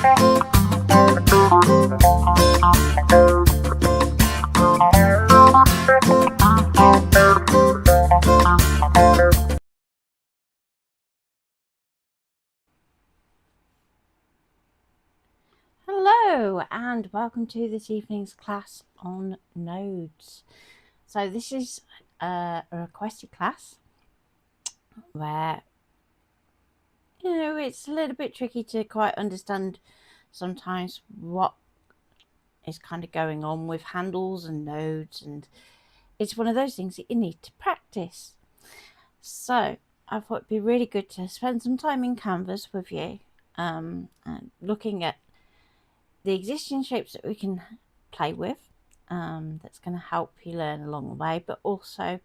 Hello and welcome to this evening's class on nodes. So this is a requested class where, it's a little bit tricky to quite understand sometimes what is kind of going on with handles and nodes, and it's one of those things that you need to practice. So I thought it'd be really good to spend some time in Canvas with you, and looking at the existing shapes that we can play with, that's going to help you learn along the way, but also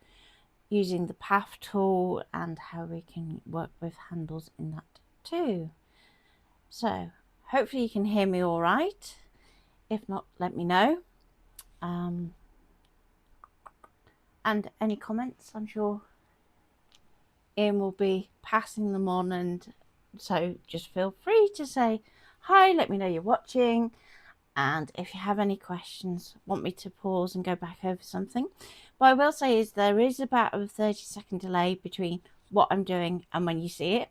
using the path tool and how we can work with handles in that too. So hopefully you can hear me all right. If not, let me know. And any comments, I'm sure Ian will be passing them on, and so just feel free to say hi, let me know you're watching, and if you have any questions, want me to pause and go back over something. What I will say is there is about a 30-second delay between what I'm doing and when you see it.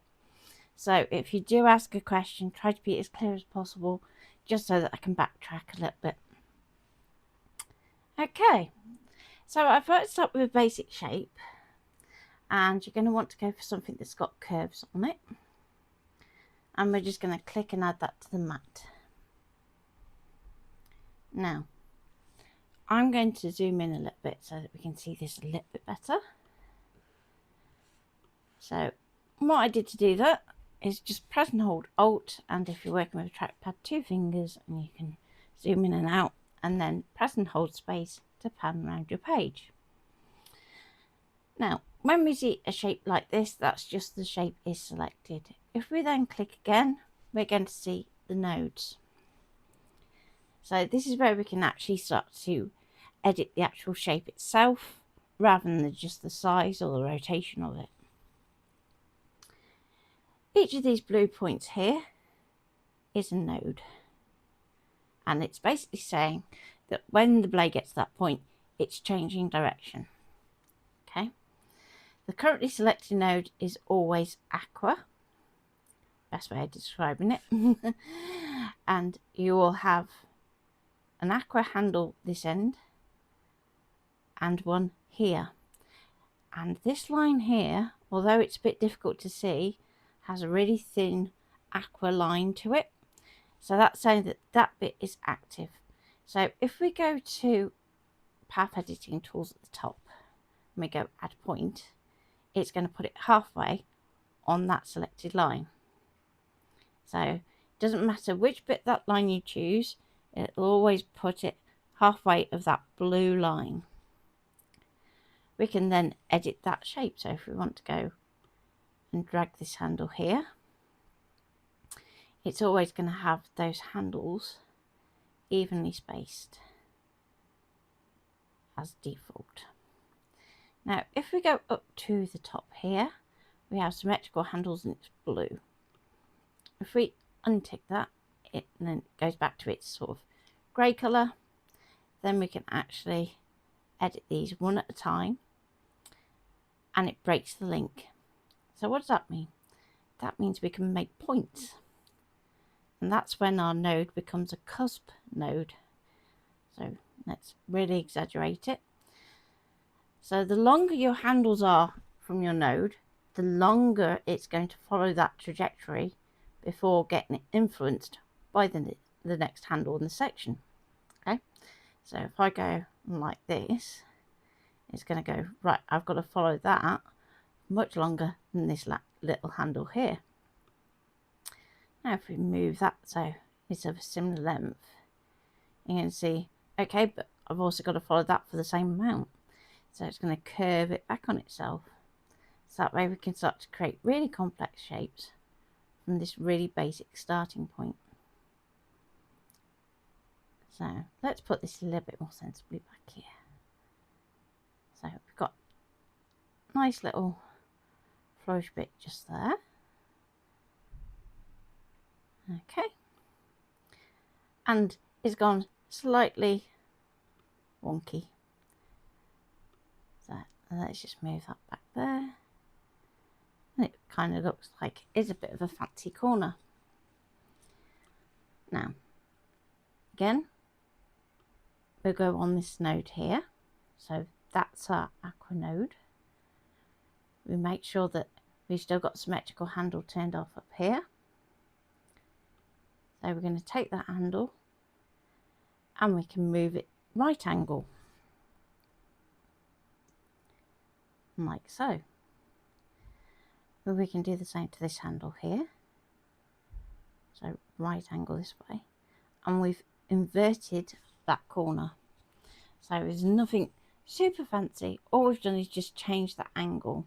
So if you do ask a question, try to be as clear as possible, just so that I can backtrack a little bit. Okay, so I thought I'd start with a basic shape, and you're going to want to go for something that's got curves on it. And we're just going to click and add that to the mat. Now, I'm going to zoom in a little bit so that we can see this a little bit better. So what I did to do that is just press and hold Alt, and if you're working with a trackpad, 2 fingers, and you can zoom in and out, and then press and hold space to pan around your page. Now, when we see a shape like this, that's just the shape is selected. If we then click again, we're going to see the nodes. So this is where we can actually start to edit the actual shape itself, rather than just the size or the rotation of it. Each of these blue points here is a node, and it's basically saying that when the blade gets to that point, it's changing direction. Okay, the currently selected node is always aqua, best way of describing it. And you will have an aqua handle this end and one here, and this line here, although it's a bit difficult to see, has a really thin aqua line to it, so that's saying that that bit is active. So if we go to path editing tools at the top and we go add point, it's going to put it halfway on that selected line. So it doesn't matter which bit that line you choose, it'll always put it halfway of that blue line. We can then edit that shape. So if we want to go and drag this handle here, it's always going to have those handles evenly spaced as default. Now if we go up to the top here, we have symmetrical handles and it's blue. If we untick that, it then goes back to its sort of grey colour. Then we can actually edit these one at a time, and it breaks the link. So what does that mean? That means we can make points, and that's when our node becomes a cusp node. So let's really exaggerate it. So the longer your handles are from your node, the longer it's going to follow that trajectory before getting influenced by the next handle in the section. Okay, so if I go like this, it's going to go right, I've got to follow that much longer than this little handle here. Now if we move that so it's of a similar length, you can see, okay, but I've also got to follow that for the same amount, so it's going to curve it back on itself. So that way we can start to create really complex shapes from this really basic starting point. So let's put this a little bit more sensibly back here. So we've got a nice little flourish bit just there. Okay, and it's gone slightly wonky. So let's just move that back there. And it kind of looks like it's a bit of a fancy corner. Now, again, we'll go on this node here. So that's our aqua node. We make sure that we've still got symmetrical handle turned off up here. So we're going to take that handle and we can move it right angle. Like so. But we can do the same to this handle here. So right angle this way. And we've inverted that corner. So there's nothing super fancy. All we've done is just change the angle.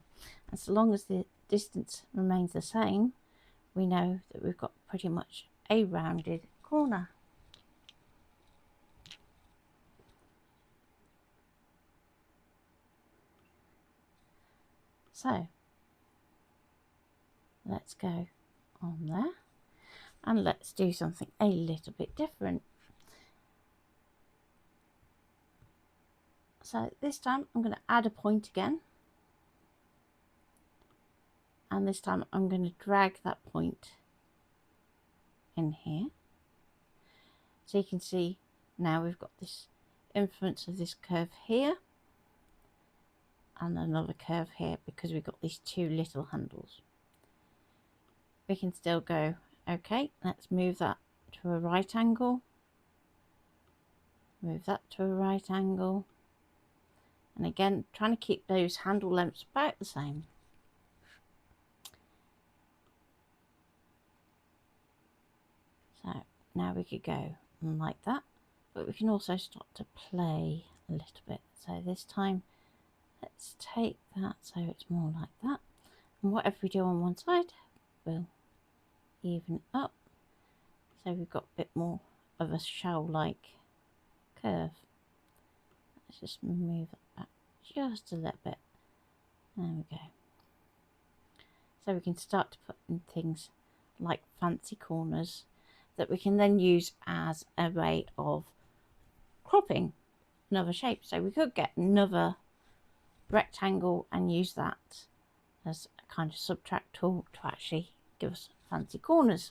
And so long as the distance remains the same, we know that we've got pretty much a rounded corner. So let's go on there and let's do something a little bit different. So this time I'm going to add a point again, and this time I'm going to drag that point in here. So you can see now we've got this influence of this curve here and another curve here because we've got these two little handles. We can still go, okay, let's move that to a right angle, move that to a right angle, and again trying to keep those handle lengths about the same. So now we could go like that, but we can also start to play a little bit. So this time let's take that so it's more like that, and whatever we do on one side we'll even it up so we've got a bit more of a shell-like curve. Let's just move it back just a little bit. There we go. So we can start to put in things like fancy corners that we can then use as a way of cropping another shape. So we could get another rectangle and use that as a kind of subtract tool to actually give us fancy corners.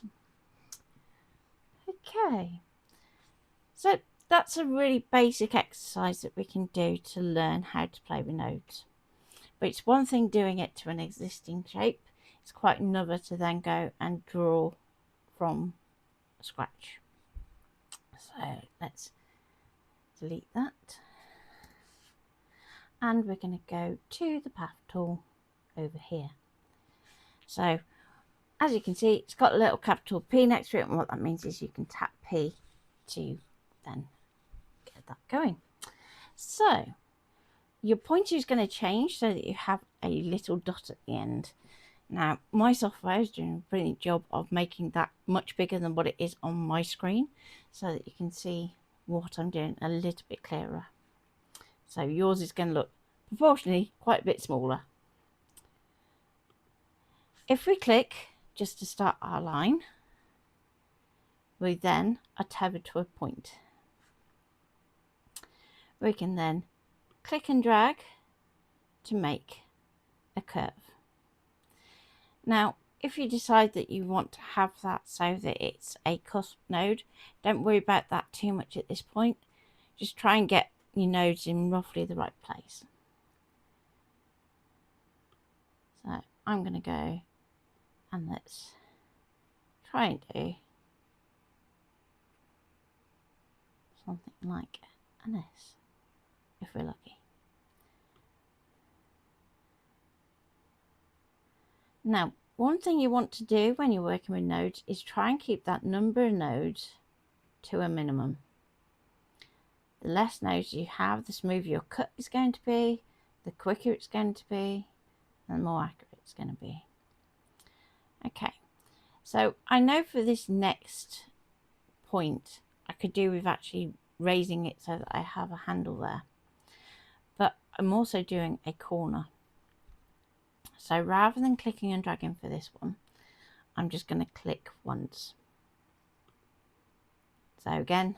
Okay, so that's a really basic exercise that we can do to learn how to play with nodes. But it's one thing doing it to an existing shape, it's quite another to then go and draw from scratch. So let's delete that, and we're going to go to the path tool over here. So as you can see, it's got a little capital P next to it, and what that means is you can tap P to then get that going. So your pointer is going to change so that you have a little dot at the end. Now my software is doing a brilliant job of making that much bigger than what it is on my screen so that you can see what I'm doing a little bit clearer. So yours is going to look proportionally quite a bit smaller. If we click just to start our line, we then are tethered to a point. We can then click and drag to make a curve. Now if you decide that you want to have that so that it's a cusp node, don't worry about that too much at this point. Just try and get your nodes in roughly the right place. So I'm going to go and let's try and do something like an S if we're lucky. Now one thing you want to do when you're working with nodes is try and keep that number of nodes to a minimum. The less nodes you have, the smoother your cut is going to be, the quicker it's going to be, and the more accurate it's going to be. Okay, so I know for this next point I could do with actually raising it so that I have a handle there, but I'm also doing a corner. So rather than clicking and dragging for this one, I'm just going to click once. So So again,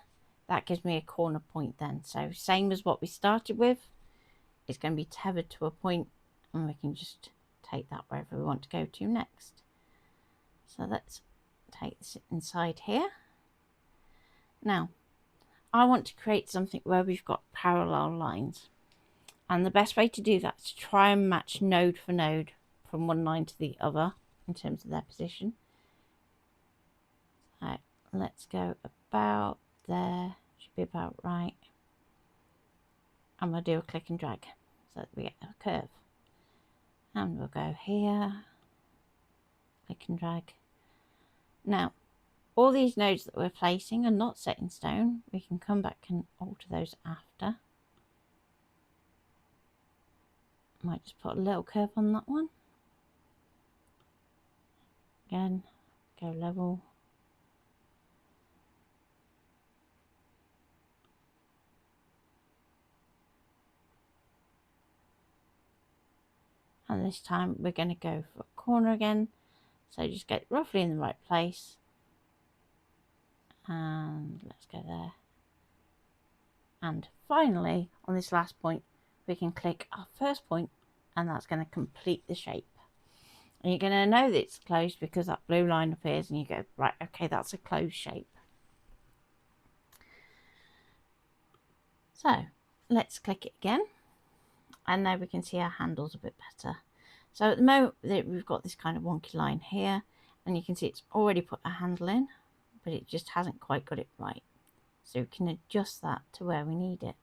that gives me a corner point then. So same as what we started with, it's going to be tethered to a point, and we can just take that wherever we want to go to next. So let's take this inside here. Now, I want to create something where we've got parallel lines. And the best way to do that is to try and match node for node from one line to the other in terms of their position. So let's go about there, should be about right. And we'll do a click and drag so that we get a curve. And we'll go here, click and drag. Now, all these nodes that we're placing are not set in stone. We can come back and alter those after. Might just put a little curve on that one. Again, go level. And this time we're going to go for a corner again. So just get roughly in the right place. And let's go there. And finally, on this last point, we can click our first point, and that's going to complete the shape. And you're going to know that it's closed because that blue line appears and you go, right, okay, that's a closed shape. So let's click it again. And now we can see our handles a bit better. So at the moment we've got this kind of wonky line here, and you can see it's already put a handle in, but it just hasn't quite got it right. So we can adjust that to where we need it.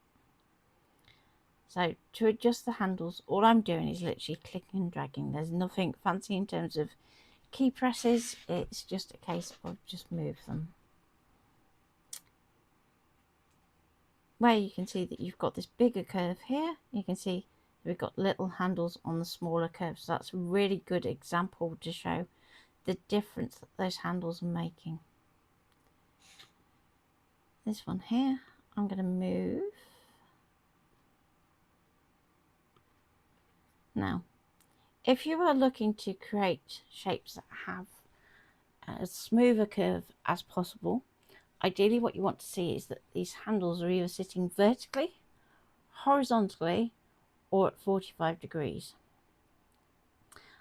So to adjust the handles, all I'm doing is literally clicking and dragging. There's nothing fancy in terms of key presses. It's just a case of just move them. Where you can see that you've got this bigger curve here, you can see we've got little handles on the smaller curves. So that's a really good example to show the difference that those handles are making. This one here, I'm going to move. Now, if you are looking to create shapes that have as smooth a curve as possible, ideally what you want to see is that these handles are either sitting vertically, horizontally, or at 45 degrees.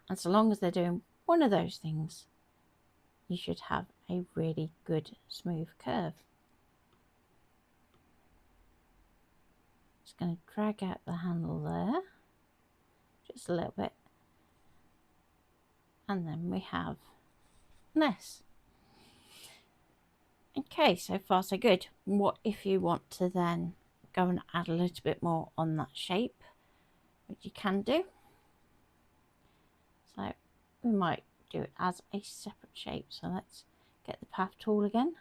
And so long as they're doing one of those things, you should have a really good smooth curve. Just going to drag out the handle there, just a little bit. And then we have this. Okay, so far so good. What if you want to then go and add a little bit more on that shape, which you can do. So we might do it as a separate shape. So let's get the path tool again.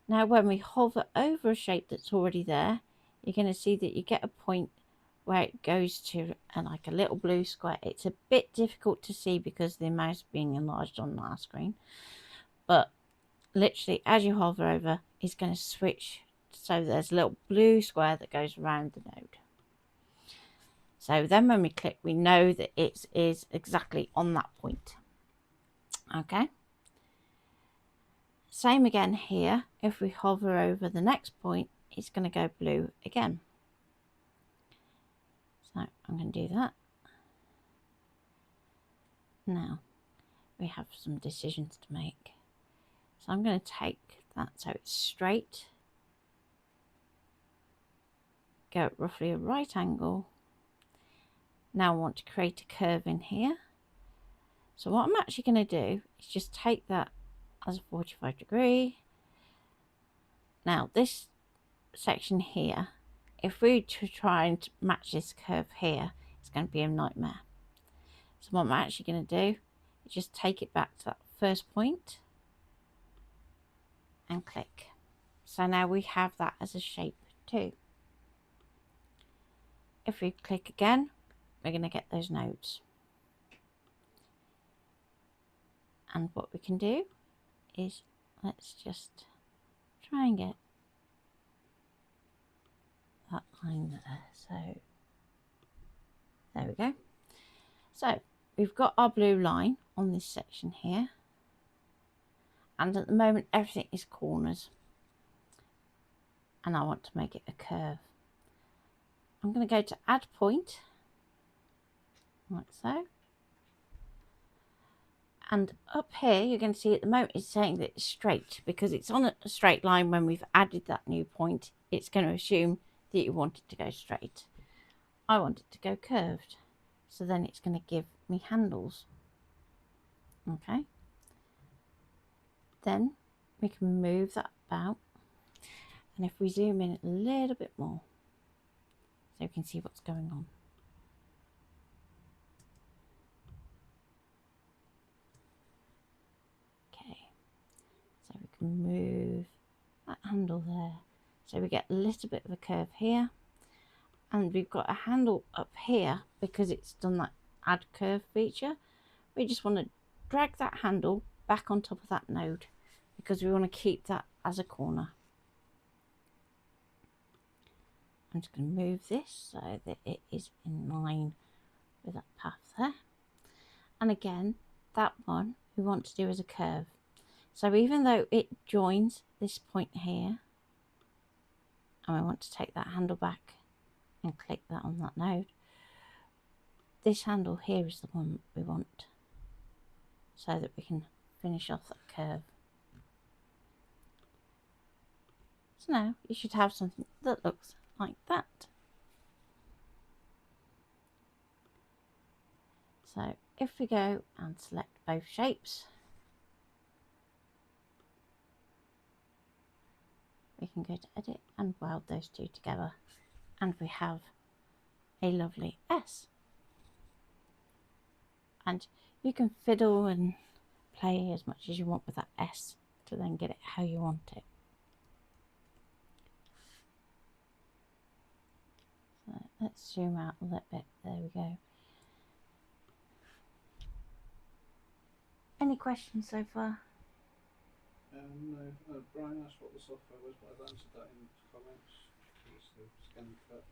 Now when we hover over a shape that's already there, you're going to see that you get a point where it goes to like a little blue square. It's a bit difficult to see because the mouse is being enlarged on our screen, but literally as you hover over, it's going to switch, so there's a little blue square that goes around the node. So then when we click, we know that it is exactly on that point. Okay, same again here. If we hover over the next point, it's going to go blue again. So I'm going to do that. Now we have some decisions to make. So I'm going to take that so it's straight, go at roughly a right angle. Now I want to create a curve in here. So what I'm actually going to do is just take that as a 45 degree. Now this section here, if we try and match this curve here, it's going to be a nightmare. So what I'm actually going to do is just take it back to that first point and click. So now we have that as a shape too. If we click again, we're going to get those nodes. And what we can do is, let's just try and get that line there. So there we go. So we've got our blue line on this section here, and at the moment everything is corners. and I want to make it a curve. I'm going to go to add point, like so. And up here, you're going to see at the moment it's saying that it's straight because it's on a straight line. When we've added that new point, it's going to assume that you want it to go straight. I want it to go curved. So then it's going to give me handles. Okay. Then we can move that about. And if we zoom in a little bit more, so we can see what's going on. Okay. So we can move that handle there. So we get a little bit of a curve here. And we've got a handle up here because it's done that add curve feature. We just want to drag that handle back on top of that node because we want to keep that as a corner. I'm just going to move this so that it is in line with that path there. And again, that one we want to do as a curve. So even though it joins this point here, and we want to take that handle back and click that on that node, this handle here is the one we want so that we can finish off that curve. So now you should have something that looks like that. So if we go and select both shapes, we can go to edit and weld those two together, and we have a lovely S. And you can fiddle and play as much as you want with that S to then get it how you want it. So let's zoom out a little bit. There we go. Any questions so far? No. Brian asked what the software was, but I've answered that in the comments. It's the ScanNCut.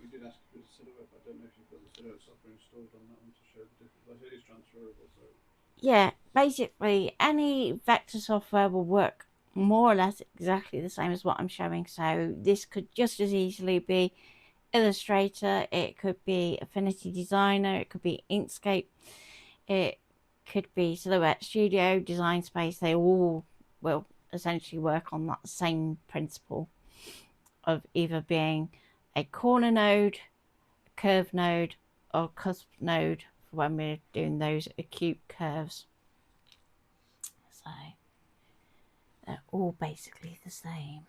We did ask for the silhouette, but I don't know if you've got the silhouette software installed on that one to show the difference. But it is transferable, so. Yeah, basically any vector software will work more or less exactly the same as what I'm showing. So this could just as easily be Illustrator, it could be Affinity Designer, it could be Inkscape, it could be Silhouette Studio, Design Space. They all will essentially work on that same principle of either being a corner node, a curve node, or cusp node for when we're doing those acute curves. So they're all basically the same.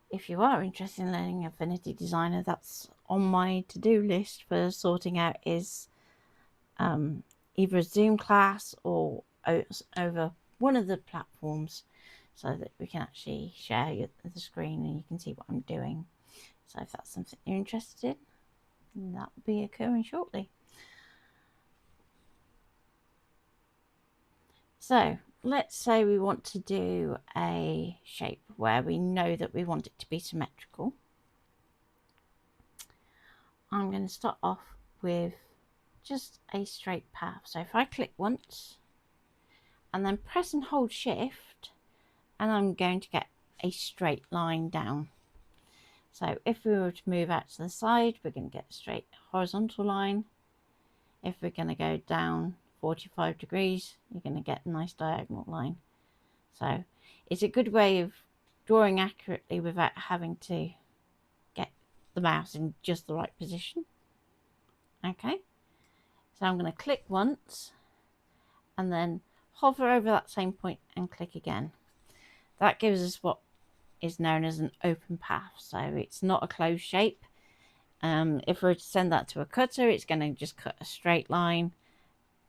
If you are interested in learning Affinity Designer, that's on my to-do list for sorting out is either a Zoom class or over one of the platforms so that we can actually share the screen and you can see what I'm doing. So if that's something you're interested in, that will be occurring shortly. So let's say we want to do a shape where we know that we want it to be symmetrical. I'm going to start off with just a straight path. So if I click once and then press and hold shift, and I'm going to get a straight line down. So if we were to move out to the side, we're going to get a straight horizontal line. If we're going to go down 45 degrees, you're going to get a nice diagonal line. So it's a good way of drawing accurately without having to get the mouse in just the right position. Okay, so I'm going to click once and then hover over that same point and click again. That gives us what is known as an open path, so it's not a closed shape. If we were to send that to a cutter, it's going to just cut a straight line.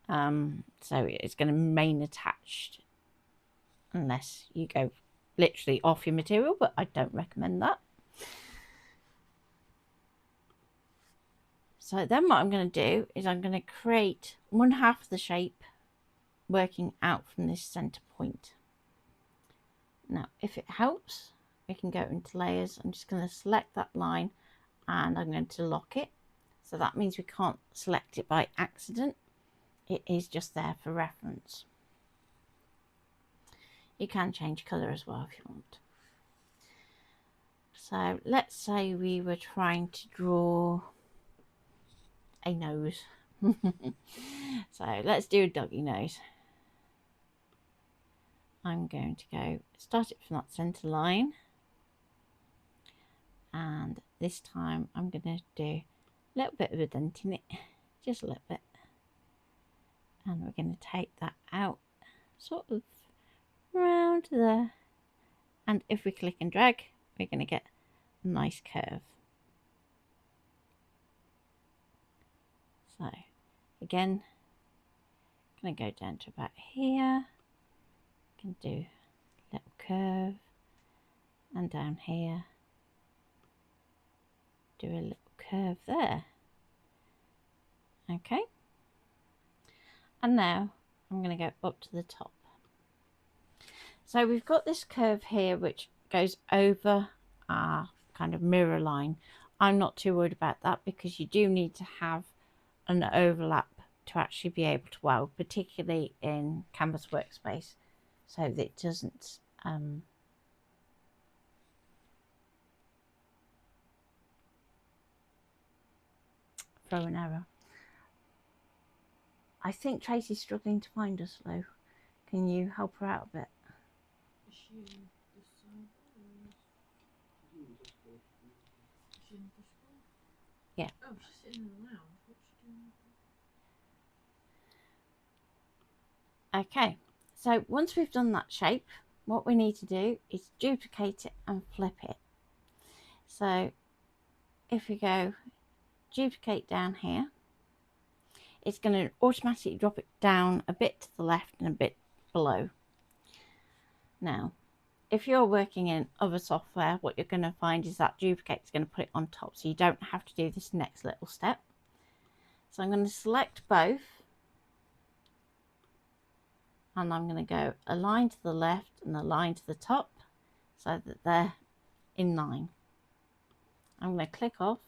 So it's going to remain attached unless you go literally off your material, but I don't recommend that. So then what I'm going to do is I'm going to create one half of the shape working out from this center point. Now if it helps, we can go into layers. I'm just going to select that line and I'm going to lock it. So that means we can't select it by accident. It is just there for reference. You can change colour as well if you want. So let's say we were trying to draw a nose. So let's do a doggy nose. I'm going to go start it from that centre line, and this time I'm going to do a little bit of a dent in it, just a little bit, and we're going to take that out sort of round there, and if we click and drag we're going to get a nice curve. So again, I'm going to go down to about here, can do a little curve, and down here do a little curve there. Okay, and now I'm going to go up to the top. So we've got this curve here which goes over our kind of mirror line. I'm not too worried about that because you do need to have an overlap to actually be able to weld, particularly in Canvas Workspace, so that it doesn't throw an error. I think Tracy's struggling to find us, Lou. Can you help her out a bit? Is she in this side? Is she in the school? Yeah. Oh, she's sitting in the lounge. What's she doing? Okay, so once we've done that shape, what we need to do is duplicate it and flip it. So if we go duplicate down here, it's going to automatically drop it down a bit to the left and a bit below. Now, if you're working in other software, what you're going to find is that duplicate is going to put it on top, so you don't have to do this next little step. So I'm going to select both, and I'm going to go a line to the left and a line to the top so that they're in line. I'm going to click off.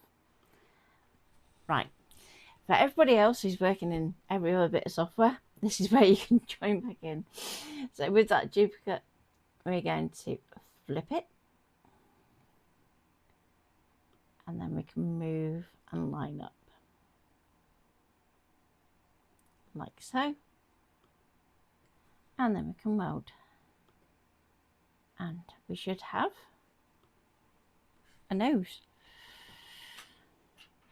Right, for everybody else who's working in every other bit of software, this is where you can join back in. So with that duplicate, we're going to flip it, and then we can move and line up like so, and then we can weld, and we should have a nose,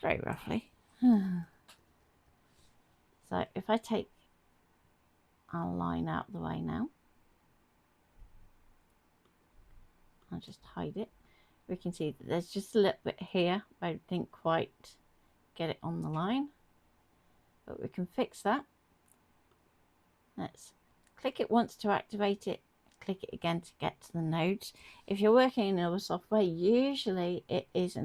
very roughly. So if I take our line out of the way now, I'll just hide it. We can see that there's just a little bit here where I didn't quite get it on the line, but we can fix that. Let's click it once to activate it, click it again to get to the nodes. If you're working in other software, usually it is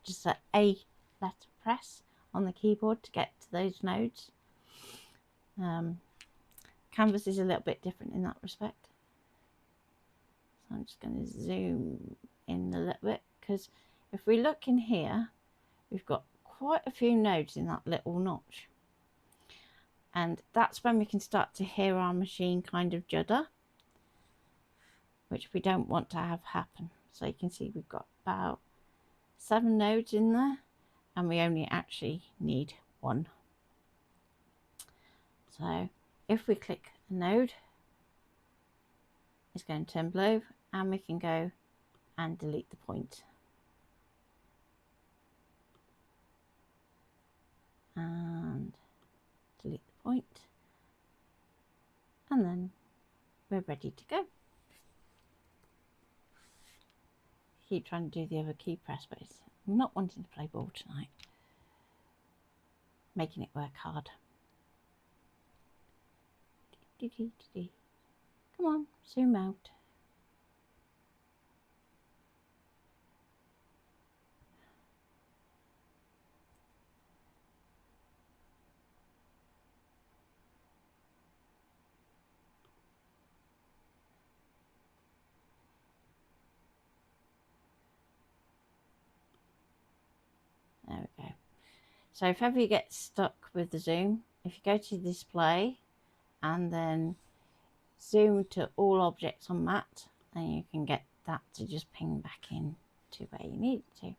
just an A letter press on the keyboard to get to those nodes. Canvas is a little bit different in that respect. So I'm just going to zoom in a little bit, because if we look in here, we've got quite a few nodes in that little notch. And that's when we can start to hear our machine kind of judder, which we don't want to have happen. So you can see we've got about 7 nodes in there, and we only actually need 1. So if we click a node, it's going to turn blue, and we can go and delete the point. And delete the point, and then we're ready to go. Keep trying to do the other key press, but I'm not wanting to play ball tonight, making it work hard. Come on, zoom out. There we go. So if ever you get stuck with the zoom, if you go to display and then zoom to all objects on mat, then you can get that to just ping back in to where you need it to.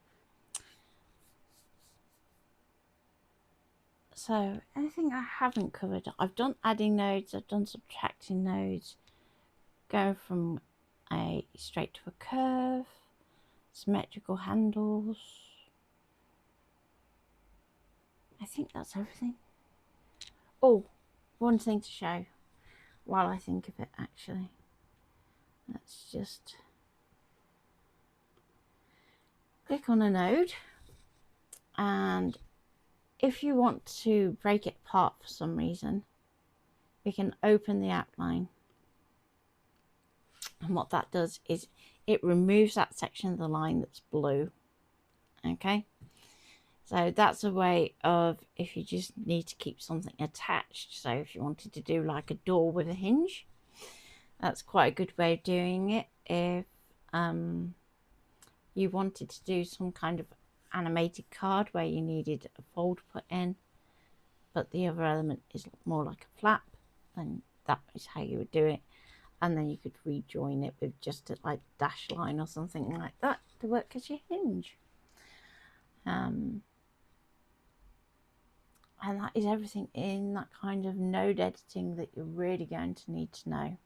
So anything I haven't covered, I've done adding nodes, I've done subtracting nodes, going from a straight to a curve, symmetrical handles. I think that's everything. Oh, one thing to show while I think of it, actually. Let's just click on a node, and if you want to break it apart for some reason, we can open the outline. And what that does is it removes that section of the line that's blue. Okay, so that's a way of, if you just need to keep something attached, so if you wanted to do like a door with a hinge, that's quite a good way of doing it. If you wanted to do some kind of animated card where you needed a fold put in, but the other element is more like a flap, then that is how you would do it. And then you could rejoin it with just a like dash line or something like that to work as your hinge. And that is everything in that kind of node editing that you're really going to need to know.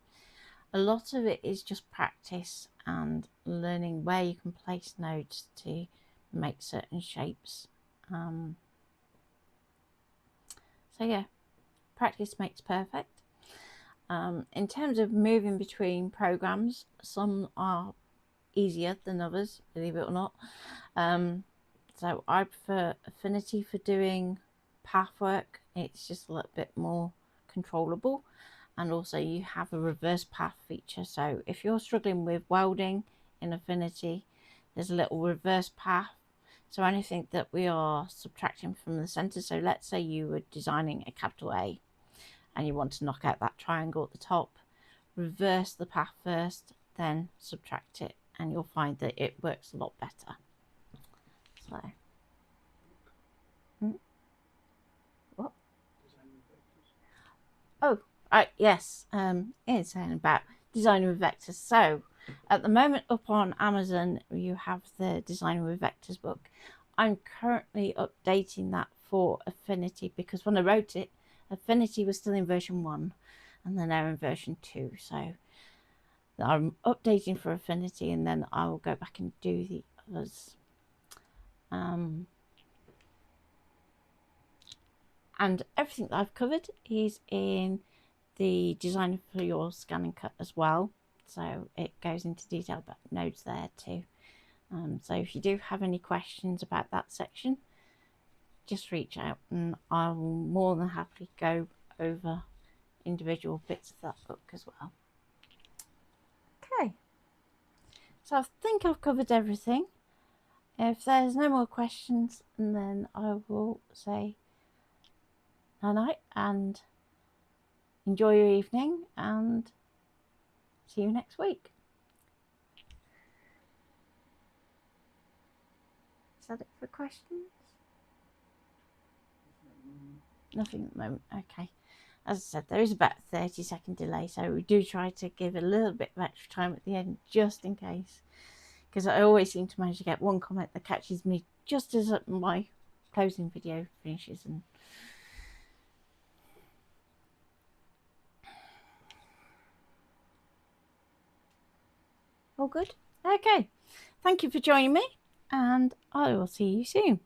A lot of it is just practice and learning where you can place nodes to make certain shapes. So yeah, practice makes perfect. In terms of moving between programs, some are easier than others, believe it or not. So I prefer Affinity for doing path work. It's just a little bit more controllable, and also you have a reverse path feature. So if you're struggling with welding in Affinity, there's a little reverse path. So anything that we are subtracting from the center, so let's say you were designing a capital A and you want to knock out that triangle at the top, reverse the path first, then subtract it, and you'll find that it works a lot better. So, what? Oh, right, yes, it's saying about designing with vectors. So, at the moment up on Amazon, you have the Designing with Vectors book. I'm currently updating that for Affinity, because when I wrote it, Affinity was still in version 1 and they're now in version 2. So I'm updating for Affinity, and then I will go back and do the others. And everything that I've covered is in the design for your ScanNCut as well. So it goes into detail about nodes there too. So if you do have any questions about that section, just reach out and I will more than happily go over individual bits of that book as well. Okay, so I think I've covered everything. If there's no more questions, then I will say night and enjoy your evening and see you next week. Is that it for questions? Nothing at the moment. Okay. As I said, there is about a 30-second delay, so we do try to give a little bit of extra time at the end, just in case. Because I always seem to manage to get one comment that catches me just as my closing video finishes. And all good? Okay. Thank you for joining me, and I will see you soon.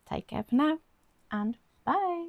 Take care for now, and bye.